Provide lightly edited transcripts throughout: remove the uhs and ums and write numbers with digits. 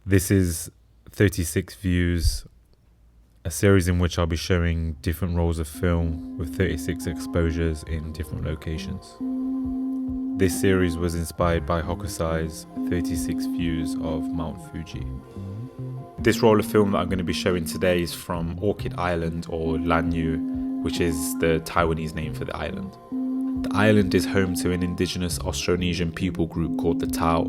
This is 36 views, a series in which I'll be showing different rolls of film with 36 exposures in different locations. This series was inspired by Hokusai's 36 views of Mount Fuji. This roll of film that I'm going to be showing today is from Orchid Island, or Lanyu, which is the Taiwanese name for the island. The island is home to an indigenous Austronesian people group called the Tao.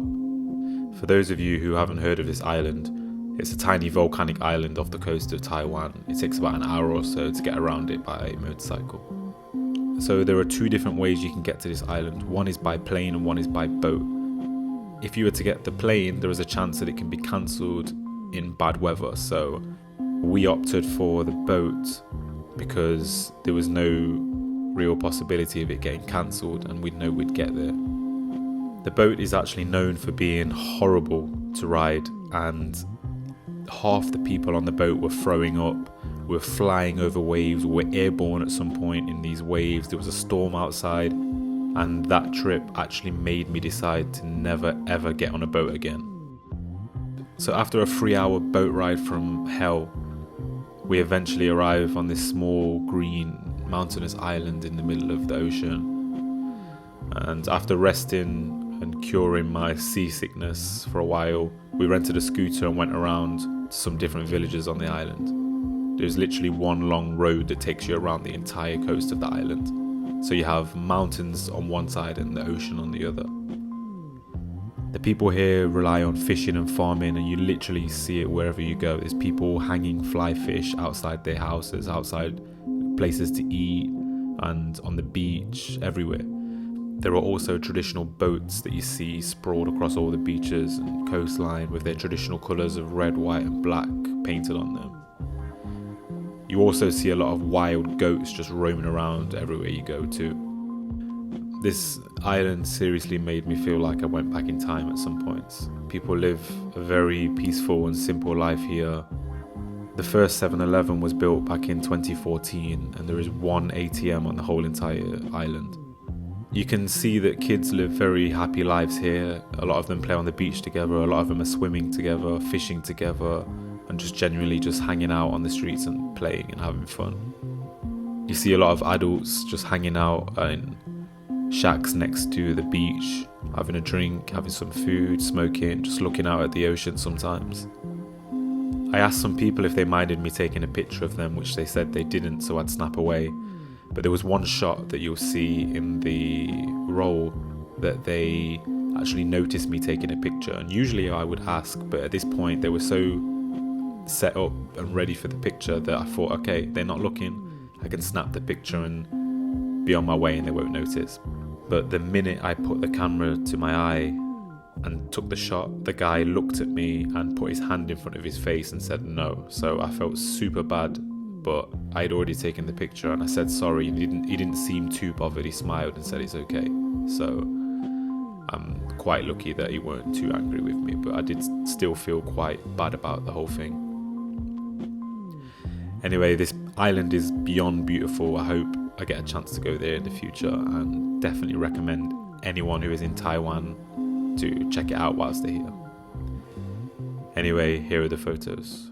For those of you who haven't heard of this island, it's a tiny volcanic island off the coast of Taiwan. It takes about an hour or so to get around it by motorcycle. So there are two different ways you can get to this island. One is by plane and one is by boat. If you were to get the plane, there is a chance that it can be cancelled in bad weather. So we opted for the boat because there was no real possibility of it getting cancelled and we'd know we'd get there. The boat is actually known for being horrible to ride, and half the people on the boat were throwing up, were flying over waves, were airborne at some point in these waves. There was a storm outside, and that trip actually made me decide to never ever get on a boat again. So after a 3-hour boat ride from hell, we eventually arrive on this small green mountainous island in the middle of the ocean. And after resting and curing my seasickness for a while, we rented a scooter and went around to some different villages on the island. There's literally one long road that takes you around the entire coast of the island. So you have mountains on one side and the ocean on the other. The people here rely on fishing and farming, and you literally see it wherever you go. There's people hanging fly fish outside their houses, outside places to eat, and on the beach, everywhere. There are also traditional boats that you see sprawled across all the beaches and coastline with their traditional colours of red, white and black painted on them. You also see a lot of wild goats just roaming around everywhere you go to. This island seriously made me feel like I went back in time at some points. People live a very peaceful and simple life here. The first 7-Eleven was built back in 2014 and there is one ATM on the whole entire island. You can see that kids live very happy lives here. A lot of them play on the beach together, a lot of them are swimming together, fishing together, and just genuinely just hanging out on the streets and playing and having fun. You see a lot of adults just hanging out in shacks next to the beach, having a drink, having some food, smoking, just looking out at the ocean sometimes. I asked some people if they minded me taking a picture of them, which they said they didn't, so I'd snap away. But there was one shot that you'll see in the roll that they actually noticed me taking a picture. And usually I would ask, but at this point they were so set up and ready for the picture that I thought, okay, they're not looking, I can snap the picture and be on my way and they won't notice. But the minute I put the camera to my eye and took the shot, the guy looked at me and put his hand in front of his face and said no. So I felt super bad, but I'd already taken the picture and I said sorry, and he didn't seem too bothered. He smiled and said it's okay. So I'm quite lucky that he weren't too angry with me, but I did still feel quite bad about the whole thing. Anyway, this island is beyond beautiful. I hope I get a chance to go there in the future, and definitely recommend anyone who is in Taiwan to check it out whilst they're here. Anyway, here are the photos.